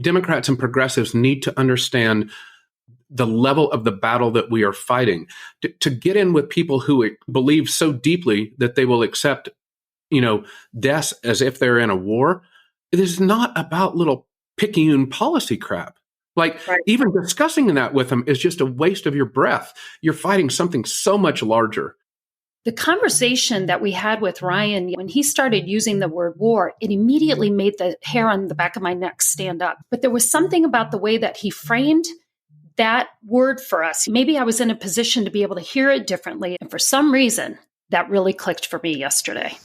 Democrats and progressives need to understand the level of the battle that we are fighting. To get in with people who believe so deeply that they will accept, deaths as if they're in a war, it is not about little picayune policy crap. Right. Even discussing that with them is just a waste of your breath. You're fighting something so much larger. The conversation that we had with Ryan, when he started using the word war, it immediately made the hair on the back of my neck stand up. But there was something about the way that he framed that word for us. Maybe I was in a position to be able to hear it differently. And for some reason, that really clicked for me yesterday.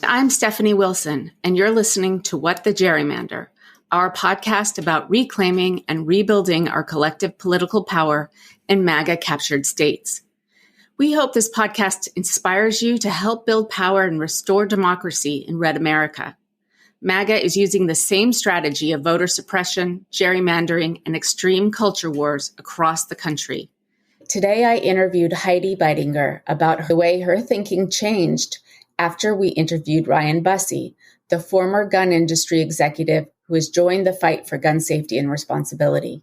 I'm Stephanie Wilson, and you're listening to What the Gerrymander, our podcast about reclaiming and rebuilding our collective political power in MAGA-captured states. We hope this podcast inspires you to help build power and restore democracy in Red America. MAGA is using the same strategy of voter suppression, gerrymandering, and extreme culture wars across the country. Today, I interviewed Heidi Beidinger about the way her thinking changed after we interviewed Ryan Busse, the former gun industry executive who has joined the fight for gun safety and responsibility.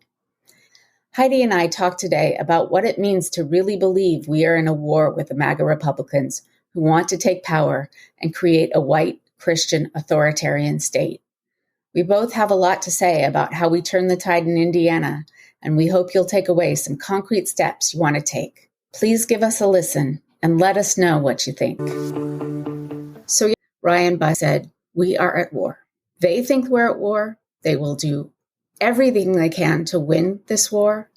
Heidi and I talked today about what it means to really believe we are in a war with the MAGA Republicans who want to take power and create a white Christian authoritarian state. We both have a lot to say about how we turn the tide in Indiana, and we hope you'll take away some concrete steps you want to take. Please give us a listen and let us know what you think. So Ryan Busse said, we are at war. They think we're at war. They will do everything they can to win this war.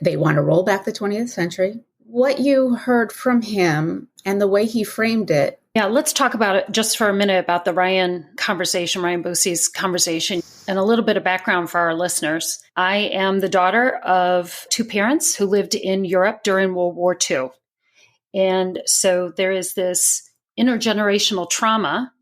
They want to roll back the 20th century. What you heard from him and the way he framed it. Yeah, let's talk about it just for a minute about the Ryan Busse's conversation, and a little bit of background for our listeners. I am the daughter of two parents who lived in Europe during World War II. And so there is this intergenerational trauma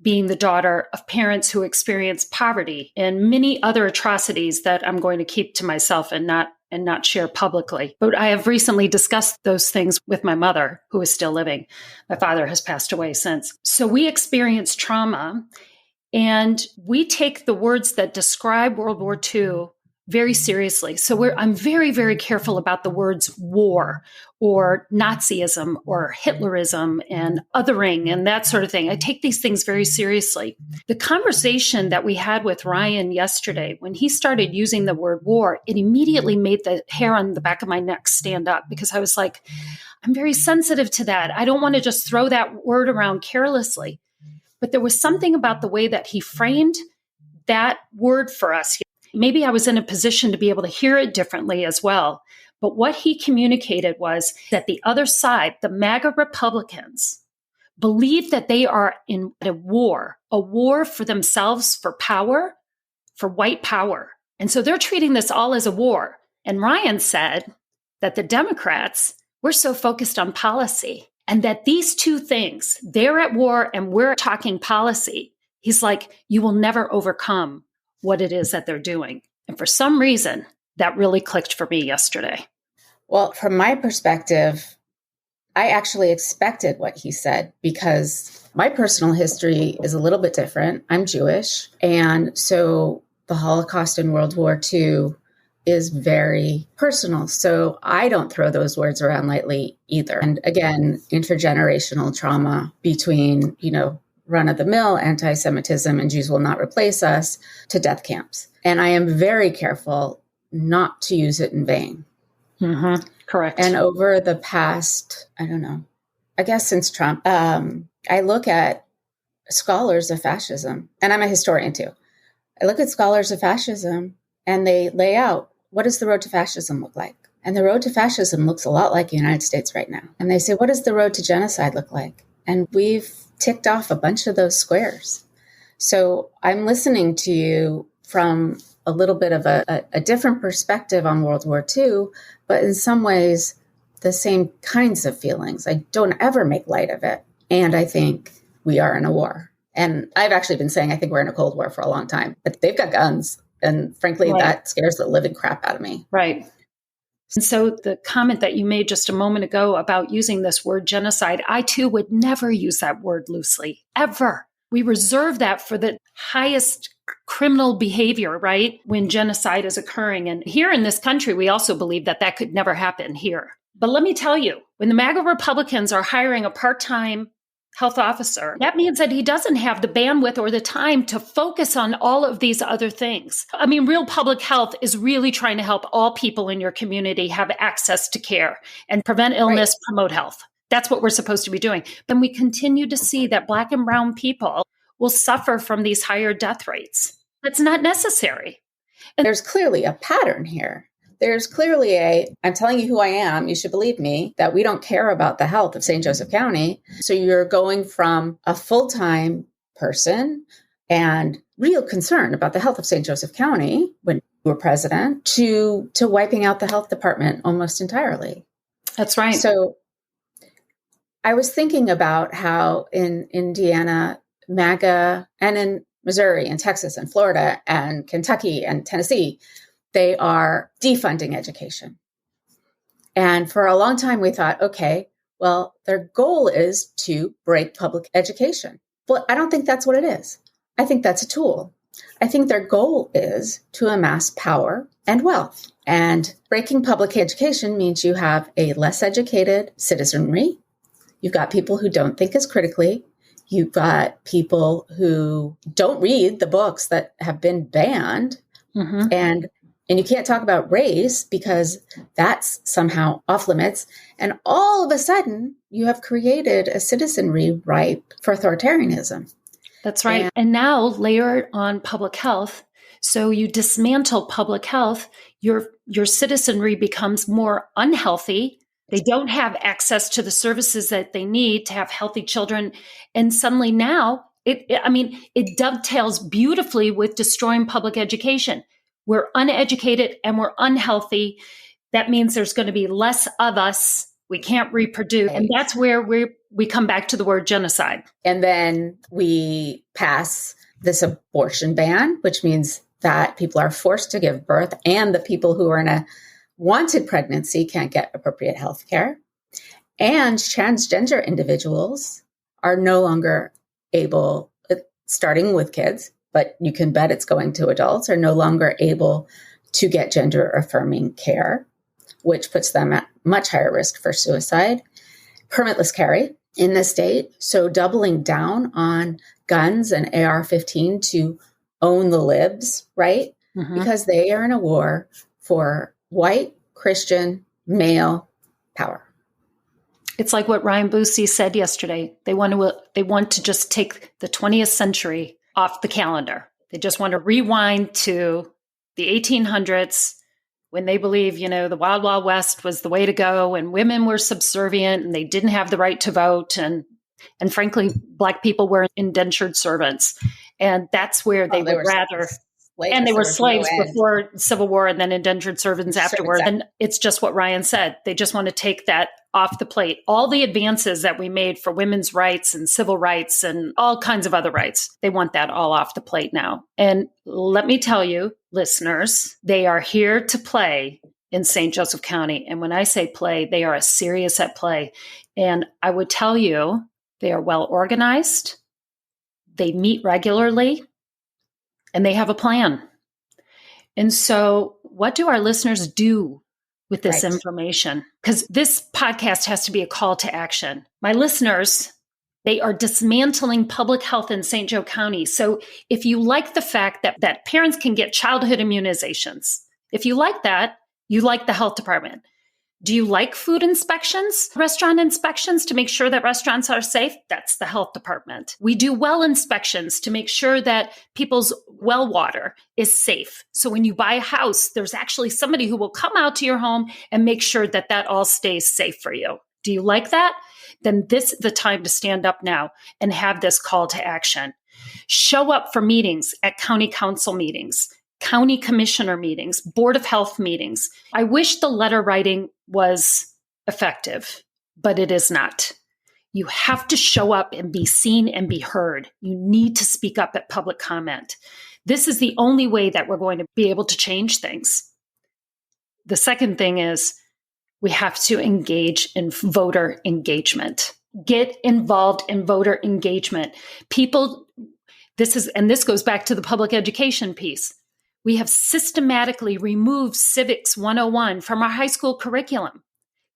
being the daughter of parents who experienced poverty and many other atrocities that I'm going to keep to myself and not share publicly. But I have recently discussed those things with my mother, who is still living. My father has passed away since. So we experience trauma, and we take the words that describe World War II very seriously. So I'm very, very careful about the words war or Nazism or Hitlerism and othering and that sort of thing. I take these things very seriously. The conversation that we had with Ryan yesterday, when he started using the word war, it immediately made the hair on the back of my neck stand up, because I was like, I'm very sensitive to that. I don't want to just throw that word around carelessly. But there was something about the way that he framed that word for us. Maybe I was in a position to be able to hear it differently as well. But what he communicated was that the other side, the MAGA Republicans, believe that they are in a war for themselves, for power, for white power. And so they're treating this all as a war. And Ryan said that the Democrats, we're so focused on policy, and that these two things, they're at war and we're talking policy. He's like, you will never overcome what it is that they're doing. And for some reason, that really clicked for me yesterday. Well, from my perspective, I actually expected what he said, because my personal history is a little bit different. I'm Jewish. And so the Holocaust and World War II is very personal. So I don't throw those words around lightly either. And again, intergenerational trauma between, run-of-the-mill anti-Semitism and Jews will not replace us to death camps. And I am very careful not to use it in vain. Mm-hmm. Correct. And over the past, I guess since Trump, I look at scholars of fascism, and I'm a historian too. I look at scholars of fascism and they lay out, what does the road to fascism look like? And the road to fascism looks a lot like the United States right now. And they say, what does the road to genocide look like? And we've ticked off a bunch of those squares. So I'm listening to you from a little bit of a different perspective on World War II, but in some ways, the same kinds of feelings. I don't ever make light of it. And I think we are in a war. And I've actually been saying I think we're in a Cold War for a long time, but they've got guns. And frankly, that scares the living crap out of me. Right. And so the comment that you made just a moment ago about using this word genocide, I too would never use that word loosely, ever. We reserve that for the highest criminal behavior, right? When genocide is occurring. And here in this country, we also believe that that could never happen here. But let me tell you, when the MAGA Republicans are hiring a part-time health officer, that means that he doesn't have the bandwidth or the time to focus on all of these other things. I mean, real public health is really trying to help all people in your community have access to care and prevent illness, promote health. That's what we're supposed to be doing. But we continue to see that Black and brown people will suffer from these higher death rates. That's not necessary. And there's clearly a pattern here. There's clearly I'm telling you who I am, you should believe me, that we don't care about the health of St. Joseph County. So you're going from a full-time person and real concern about the health of St. Joseph County when you were president to wiping out the health department almost entirely. That's right. So I was thinking about how in Indiana, MAGA, and in Missouri and Texas and Florida and Kentucky and Tennessee, they are defunding education. And for a long time, we thought, okay, well, their goal is to break public education. Well, I don't think that's what it is. I think that's a tool. I think their goal is to amass power and wealth. And breaking public education means you have a less educated citizenry. You've got people who don't think as critically. You've got people who don't read the books that have been banned. Mm-hmm. And you can't talk about race because that's somehow off limits. And all of a sudden, you have created a citizenry ripe for authoritarianism. That's right. And now layer on public health. So you dismantle public health, your citizenry becomes more unhealthy. They don't have access to the services that they need to have healthy children. And suddenly now, it dovetails beautifully with destroying public education. We're uneducated and we're unhealthy. That means there's going to be less of us. We can't reproduce. And that's where we come back to the word genocide. And then we pass this abortion ban, which means that people are forced to give birth and the people who are in a wanted pregnancy can't get appropriate health care. And transgender individuals are no longer able, starting with kids, but you can bet it's going to adults, are no longer able to get gender affirming care, which puts them at much higher risk for suicide. Permitless carry in the state. So doubling down on guns and AR-15 to own the libs, right? Mm-hmm. Because they are in a war for white, Christian, male power. It's like what Ryan Boosie said yesterday. They want to just take the 20th century off the calendar. They just want to rewind to the 1800s when they believe, the Wild Wild West was the way to go and women were subservient and they didn't have the right to vote. And frankly, Black people were indentured servants. And that's where they would rather... And they were slaves before Civil War and then indentured servants afterward. And it's just what Ryan said. They just want to take that off the plate. All the advances that we made for women's rights and civil rights and all kinds of other rights, they want that all off the plate now. And let me tell you, listeners, they are here to play in St. Joseph County. And when I say play, they are serious at play. And I would tell you, they are well organized. They meet regularly. And they have a plan. And so what do our listeners do with this information? Because this podcast has to be a call to action. My listeners, they are dismantling public health in St. Joe County. So if you like the fact that parents can get childhood immunizations, if you like that, you like the health department. Do you like food inspections, restaurant inspections to make sure that restaurants are safe? That's the health department. We do well inspections to make sure that people's well water is safe. So when you buy a house, there's actually somebody who will come out to your home and make sure that that all stays safe for you. Do you like that? Then this is the time to stand up now and have this call to action. Show up for meetings at county council meetings, county commissioner meetings, board of health meetings. I wish the letter writing was effective, but it is not. You have to show up and be seen and be heard. You need to speak up at public comment. This is the only way that we're going to be able to change things. The second thing is we have to engage in voter engagement. Get involved in voter engagement. People, this goes back to the public education piece. We have systematically removed Civics 101 from our high school curriculum.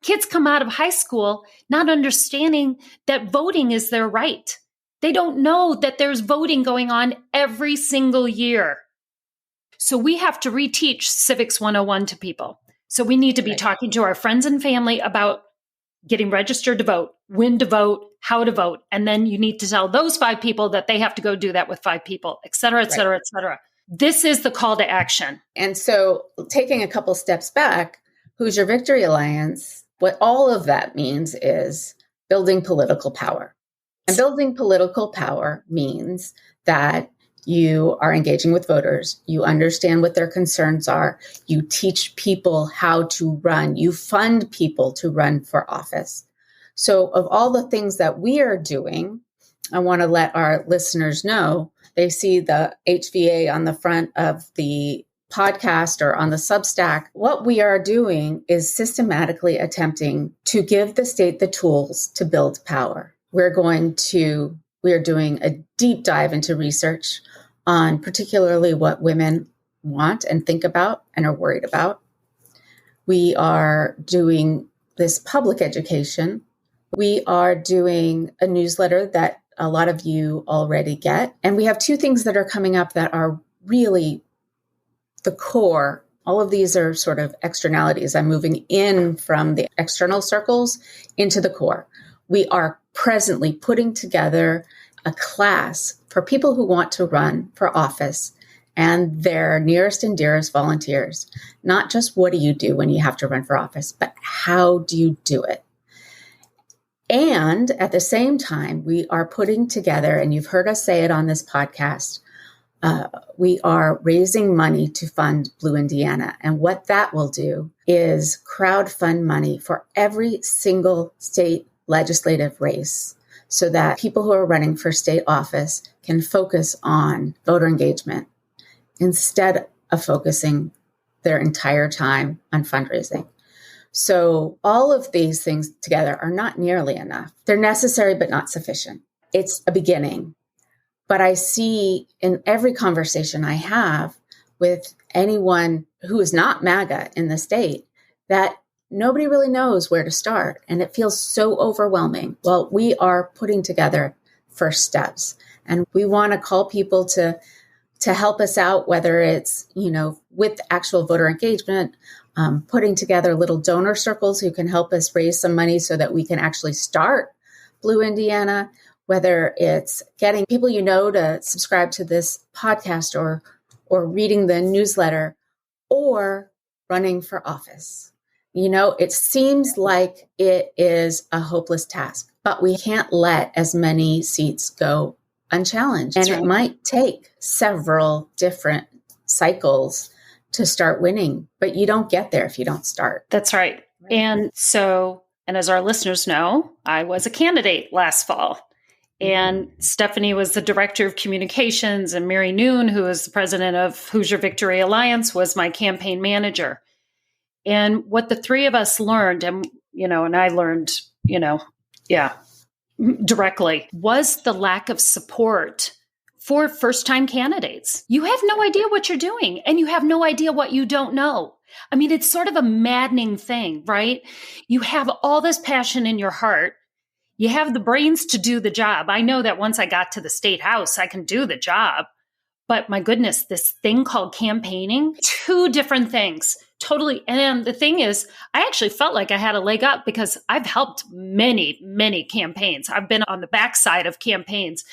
Kids come out of high school not understanding that voting is their right. They don't know that there's voting going on every single year. So we have to reteach Civics 101 to people. So we need to be talking to our friends and family about getting registered to vote, when to vote, how to vote. And then you need to tell those 5 people that they have to go do that with 5 people, et cetera, et cetera, et cetera. This is the call to action. And so taking a couple steps back, Who's Your Victory Alliance, what all of that means is building political power. And building political power means that you are engaging with voters, you understand what their concerns are, you teach people how to run, you fund people to run for office. So of all the things that we are doing, I want to let our listeners know, they see the HVA on the front of the podcast or on the Substack. What we are doing is systematically attempting to give the state the tools to build power. We are doing a deep dive into research on particularly what women want and think about and are worried about. We are doing this public education. We are doing a newsletter that a lot of you already get. And we have 2 things that are coming up that are really the core. All of these are sort of externalities. I'm moving in from the external circles into the core. We are presently putting together a class for people who want to run for office and their nearest and dearest volunteers. Not just what do you do when you have to run for office, but how do you do it? And at the same time, we are putting together, and you've heard us say it on this podcast, we are raising money to fund Blue Indiana. And what that will do is crowdfund money for every single state legislative race so that people who are running for state office can focus on voter engagement instead of focusing their entire time on fundraising. So all of these things together are not nearly enough. They're necessary, but not sufficient. It's a beginning. But I see in every conversation I have with anyone who is not MAGA in the state that nobody really knows where to start. And it feels so overwhelming. Well, we are putting together first steps. And we want to call people to help us out, whether it's, with actual voter engagement, putting together little donor circles who can help us raise some money so that we can actually start Blue Indiana, whether it's getting people to subscribe to this podcast or reading the newsletter or running for office. It seems like it is a hopeless task, but we can't let as many seats go unchallenged. And it might take several different cycles to start winning, but you don't get there if you don't start. That's right. And as our listeners know, I was a candidate last fall. And Stephanie was the director of communications, and Mary Noon, who is the president of Who's Your Victory Alliance, was my campaign manager. And what the 3 of us learned, and I learned, directly, was the lack of support for first-time candidates. You have no idea what you're doing, and you have no idea what you don't know. I mean, it's sort of a maddening thing, right? You have all this passion in your heart. You have the brains to do the job. I know that once I got to the Statehouse, I can do the job. But my goodness, this thing called campaigning, 2 different things, totally. And the thing is, I actually felt like I had a leg up because I've helped many, many campaigns. I've been on the backside of campaigns,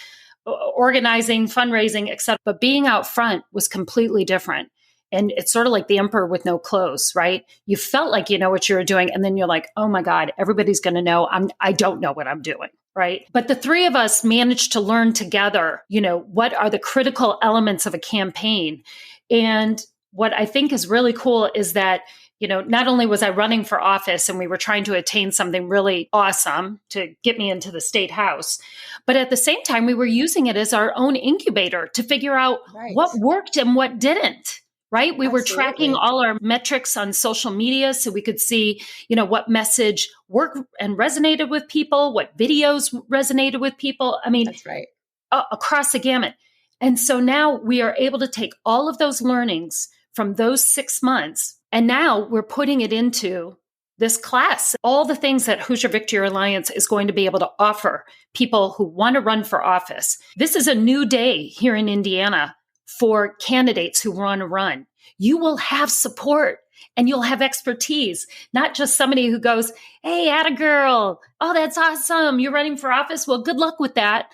organizing, fundraising, etc. But being out front was completely different. And it's sort of like the emperor with no clothes, right? You felt like you know what you were doing. And then you're like, oh my God, everybody's going to know I don't know what I'm doing, right? But the 3 of us managed to learn together, what are the critical elements of a campaign. And what I think is really cool is that, not only was I running for office and we were trying to attain something really awesome to get me into the Statehouse, but at the same time, we were using it as our own incubator to figure out what worked and what didn't. Right? We were tracking all our metrics on social media so we could see, what message worked and resonated with people, what videos resonated with people. I mean, that's right. Across the gamut. And so now we are able to take all of those learnings from those 6 months, and now we're putting it into this class, all the things that Hoosier Victory Alliance is going to be able to offer people who want to run for office. This is a new day here in Indiana for candidates who want to run. You will have support and you'll have expertise, not just somebody who goes, hey, atta girl. Oh, that's awesome. You're running for office. Well, good luck with that.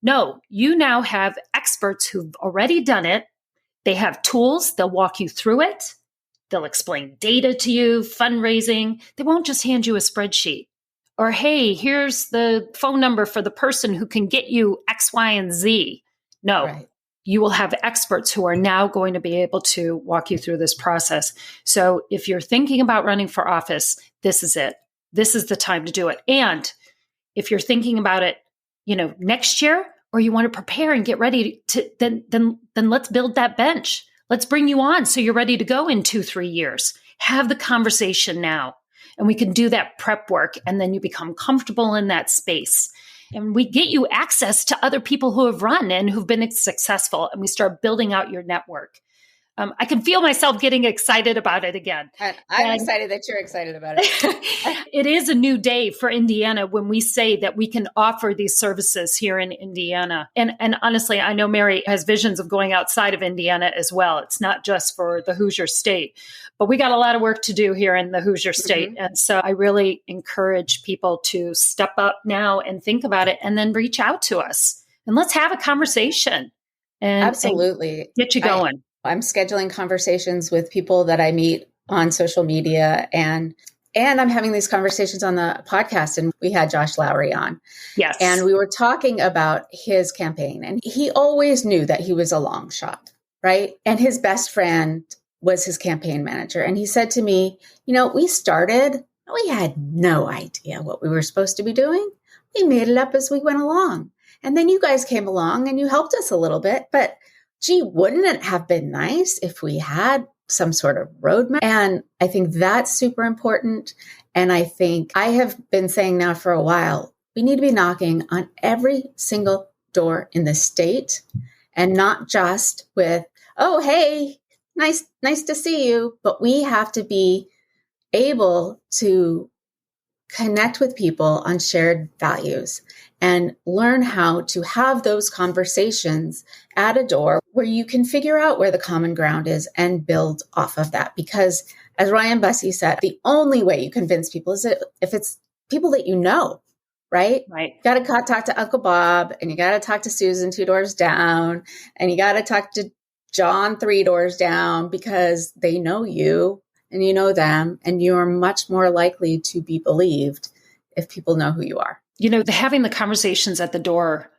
No, you now have experts who've already done it. They have tools. They'll walk you through it. They'll explain data to you, fundraising. They won't just hand you a spreadsheet. Or, hey, here's the phone number for the person who can get you X, Y, and Z. No, right. You will have experts who are now going to be able to walk you through this process. So if you're thinking about running for office, this is it. This is the time to do it. And if you're thinking about it, next year, or you want to prepare and get ready to, then let's build that bench. Let's bring you on so you're ready to go in 2-3 years. Have the conversation now. And we can do that prep work. And then you become comfortable in that space. And we get you access to other people who have run and who've been successful. And we start building out your network. I can feel myself getting excited about it again. I'm excited that you're excited about it. It is a new day for Indiana when we say that we can offer these services here in Indiana. And honestly, I know Mary has visions of going outside of Indiana as well. It's not just for the Hoosier State, but we got a lot of work to do here in the Hoosier State. Mm-hmm. And so I really encourage people to step up now and think about it and then reach out to us and let's have a conversation. Absolutely. And get you going. I'm scheduling conversations with people that I meet on social media and I'm having these conversations on the podcast. And we had Josh Lowry on. Yes. And we were talking about his campaign and he always knew that he was a long shot, right? And his best friend was his campaign manager. And he said to me, we started, we had no idea what we were supposed to be doing. We made it up as we went along. And then you guys came along and you helped us a little bit, but gee, wouldn't it have been nice if we had some sort of roadmap? And I think that's super important. And I think I have been saying now for a while, we need to be knocking on every single door in the state and not just with, oh, hey, nice to see you. But we have to be able to connect with people on shared values and learn how to have those conversations at a door where you can figure out where the common ground is and build off of that. Because as Ryan Bussey said, the only way you convince people is if it's people that you know, right? Right. You got to talk to Uncle Bob and you got to talk to Susan 2 doors down and you got to talk to John 3 doors down because they know you and you know them and you're much more likely to be believed if people know who you are. Having the conversations at the door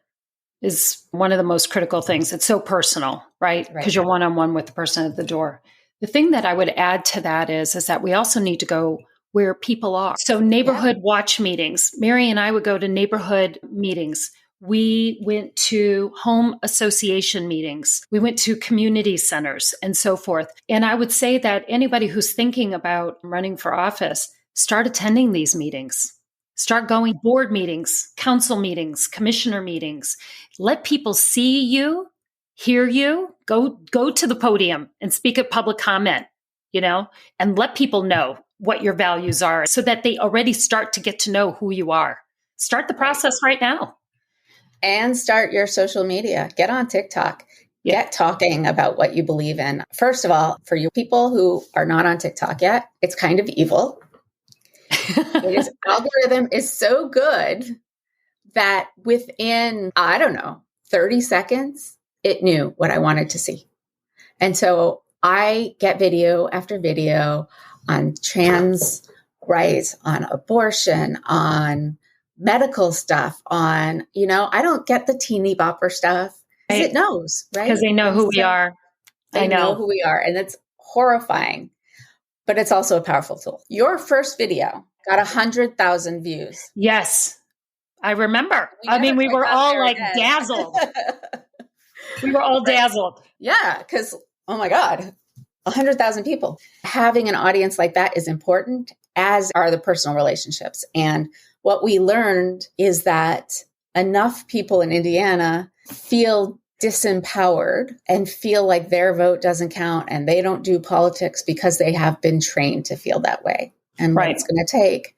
is one of the most critical things. It's so personal, right? Because you're one-on-one with the person at the door. The thing that I would add to that is that we also need to go where people are. So neighborhood watch meetings. Mary and I would go to neighborhood meetings. We went to home association meetings. We went to community centers and so forth. And I would say that anybody who's thinking about running for office, start attending these meetings. Start going board meetings, council meetings, commissioner meetings. Let people see you, hear you, go to the podium and speak at public comment, and let people know what your values are so that they already start to get to know who you are. Start the process right now. And start your social media. Get on TikTok. Yeah. Get talking about what you believe in. First of all, for you people who are not on TikTok yet, it's kind of evil. Its algorithm is so good that within, 30 seconds, it knew what I wanted to see. And so I get video after video on trans rights, on abortion, on medical stuff, on, I don't get the teeny bopper stuff because it knows, right? Because they know who we are. They know who we are. And it's horrifying, but it's also a powerful tool. Your first video got 100,000 views. Yes. I remember. We were all like dazzled. We were all dazzled. Yeah. Because, oh my God, 100,000 people. Having an audience like that is important, as are the personal relationships. And what we learned is that enough people in Indiana feel disempowered and feel like their vote doesn't count and they don't do politics because they have been trained to feel that way. And what it's going to take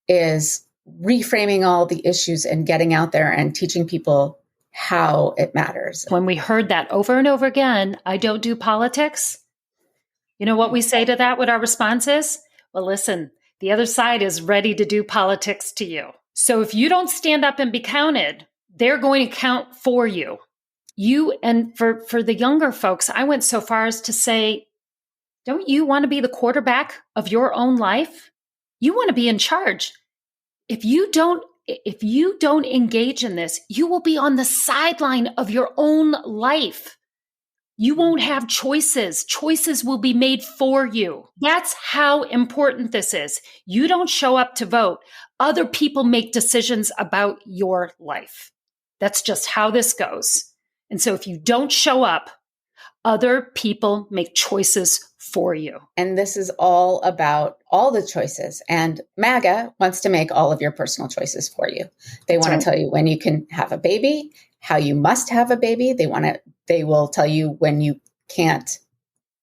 is reframing all the issues and getting out there and teaching people how it matters. When we heard that over and over again, I don't do politics. You know what we say to that? What our response is? Well, listen, the other side is ready to do politics to you. So if you don't stand up and be counted, they're going to count for you. And for the younger folks, I went so far as to say, don't you want to be the quarterback of your own life? You want to be in charge. If you don't engage in this, you will be on the sideline of your own life. You won't have choices. Choices will be made for you. That's how important this is. You don't show up to vote. Other people make decisions about your life. That's just how this goes. And so if you don't show up, other people make choices for you. And this is all about all the choices. And MAGA wants to make all of your personal choices for you. They want to tell you when you can have a baby, how you must have a baby. They will tell you when you can't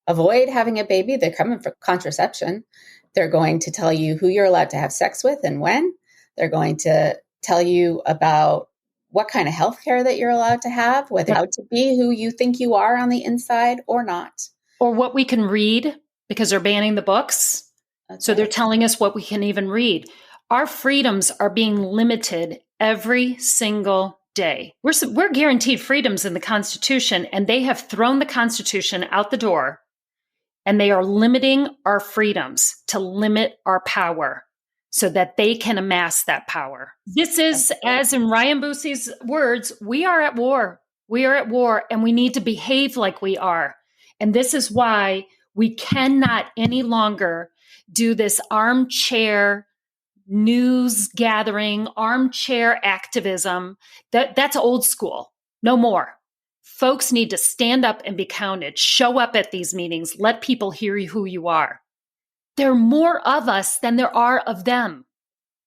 avoid having a baby. They're coming for contraception. They're going to tell you who you're allowed to have sex with and when. They're going to tell you about what kind of healthcare that you're allowed to have, whether you're allowed to be who you think you are on the inside or not. Or what we can read, because they're banning the books. So they're telling us what we can even read. Our freedoms are being limited every single day. We're guaranteed freedoms in the Constitution, and they have thrown the Constitution out the door, and they are limiting our freedoms to limit our power so that they can amass that power. This is, as in Ryan Boosie's words, we are at war. We are at war, and we need to behave like we are. And this is why we cannot any longer do this armchair news gathering, armchair activism. That's old school. No more. Folks need to stand up and be counted. Show up at these meetings. Let people hear who you are. There are more of us than there are of them.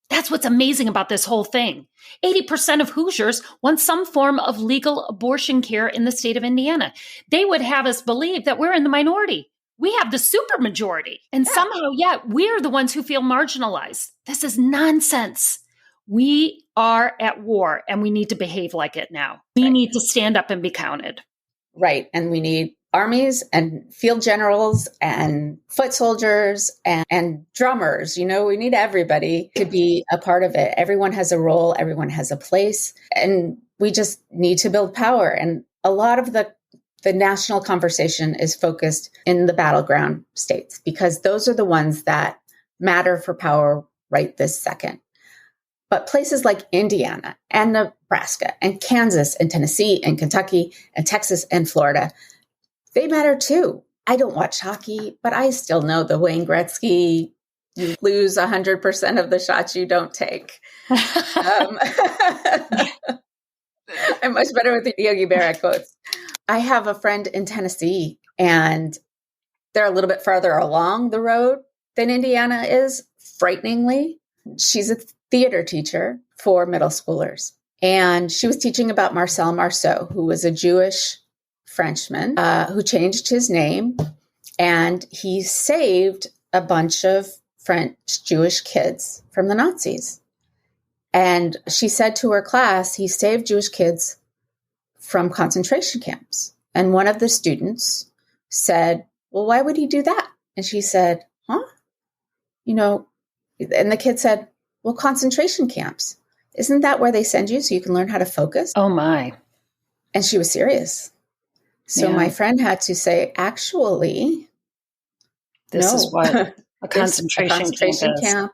That's what's amazing about this whole thing. 80% of Hoosiers want some form of legal abortion care in the state of Indiana. They would have us believe that we're in the minority. We have the supermajority. And somehow, we're the ones who feel marginalized. This is nonsense. We are at war, and we need to behave like it now. We need to stand up and be counted. Right. And we need armies and field generals and foot soldiers and drummers. You know, we need everybody to be a part of it. Everyone has a role. Everyone has a place. And we just need to build power. And a lot of the national conversation is focused in the battleground states because those are the ones that matter for power right this second. But places like Indiana and Nebraska and Kansas and Tennessee and Kentucky and Texas and Florida, they matter too. I don't watch hockey, but I still know the Wayne Gretzky, you lose 100% of the shots you don't take. I'm much better with the Yogi Berra quotes. I have a friend in Tennessee, and they're a little bit farther along the road than Indiana is, frighteningly. She's a theater teacher for middle schoolers. And she was teaching about Marcel Marceau, who was a Jewish Frenchman who changed his name, and he saved a bunch of French Jewish kids from the Nazis. And she said to her class, he saved Jewish kids from concentration camps. And one of the students said, well, why would he do that? And she said, and the kid said, well, concentration camps. Isn't that where they send you so you can learn how to focus? Oh, my. And she was serious. So my friend had to say, actually, this is what a concentration camp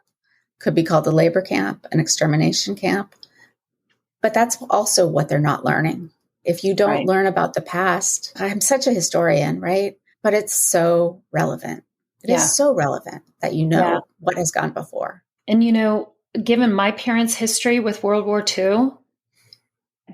could be called a labor camp, an extermination camp. But that's also what they're not learning. If you don't learn about the past, I'm such a historian, right? But it's so relevant. It is so relevant that you know what has gone before. And, given my parents' history with World War II,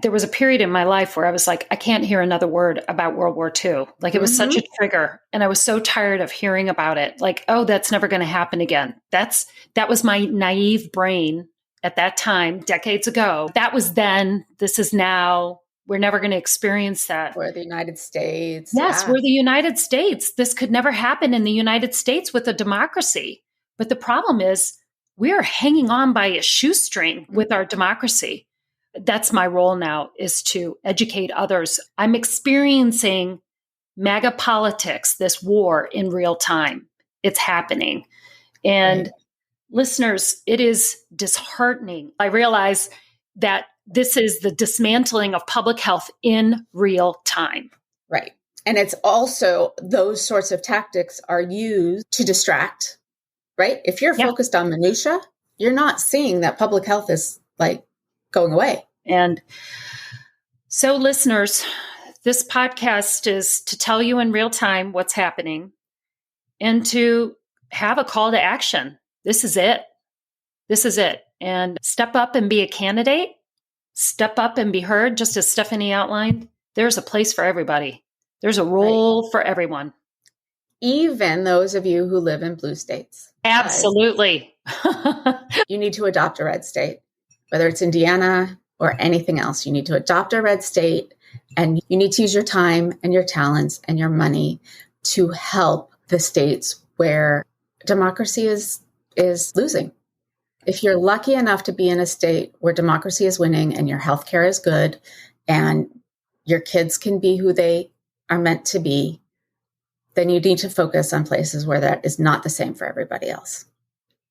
there was a period in my life where I was like, I can't hear another word about World War II. Like it was such a trigger. And I was so tired of hearing about it. Like, oh, that's never going to happen again. That was my naive brain at that time, decades ago. That was then. This is now. We're never going to experience that. Or the United States. Yes, Yeah. we're the United States. This could never happen in the United States with a democracy. But the problem is we are hanging on by a shoestring with our democracy. That's my role now, is to educate others. I'm experiencing MAGA politics, this war in real time. It's happening. And listeners, it is disheartening. I realize that this is the dismantling of public health in real time. Right. And it's also those sorts of tactics are used to distract, right? If you're focused on minutia, you're not seeing that public health is like going away. And so listeners, this podcast is to tell you in real time what's happening and to have a call to action. This is it. This is it. And step up and be a candidate. Step up and be heard, just as Stephanie outlined. There's a place for everybody. There's a role for everyone. Even those of you who live in blue states. Absolutely. You need to adopt a red state, whether it's Indiana or anything else. You need to adopt a red state, and you need to use your time and your talents and your money to help the states where democracy is losing. If you're lucky enough to be in a state where democracy is winning and your healthcare is good and your kids can be who they are meant to be, then you need to focus on places where that is not the same for everybody else.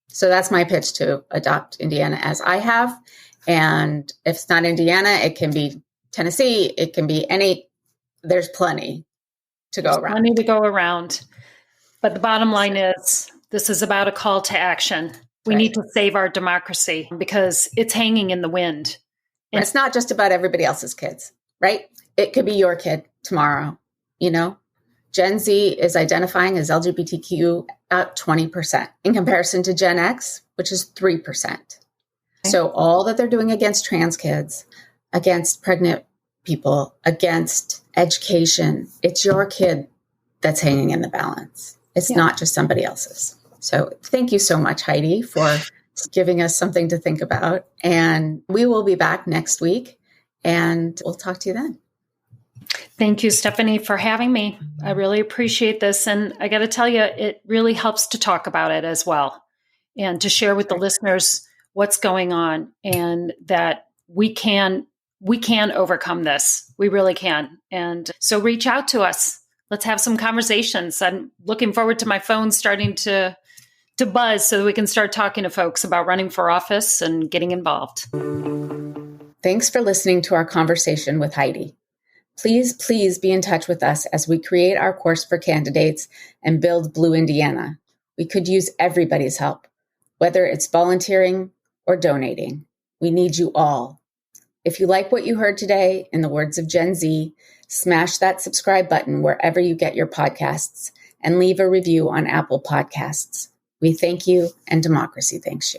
So that's my pitch to adopt Indiana as I have. And if it's not Indiana, it can be Tennessee. It can be there's plenty to go around. Plenty to go around. But the bottom line is, this is about a call to action. We need to save our democracy because it's hanging in the wind. And it's not just about everybody else's kids, right? It could be your kid tomorrow, Gen Z is identifying as LGBTQ at 20% in comparison to Gen X, which is 3%. So all that they're doing against trans kids, against pregnant people, against education, it's your kid that's hanging in the balance. It's not just somebody else's. So thank you so much, Heidi, for giving us something to think about. And we will be back next week and we'll talk to you then. Thank you, Stephanie, for having me. I really appreciate this. And I got to tell you, it really helps to talk about it as well and to share with the listeners what's going on and that we can overcome this. We really can. And so reach out to us. Let's have some conversations. I'm looking forward to my phone starting to buzz so that we can start talking to folks about running for office and getting involved. Thanks for listening to our conversation with Heidi. Please be in touch with us as we create our course for candidates and build Blue Indiana. We could use everybody's help, whether it's volunteering or donating. We need you all. If you like what you heard today, in the words of Gen Z, smash that subscribe button wherever you get your podcasts and leave a review on Apple Podcasts. We thank you, and democracy thanks you.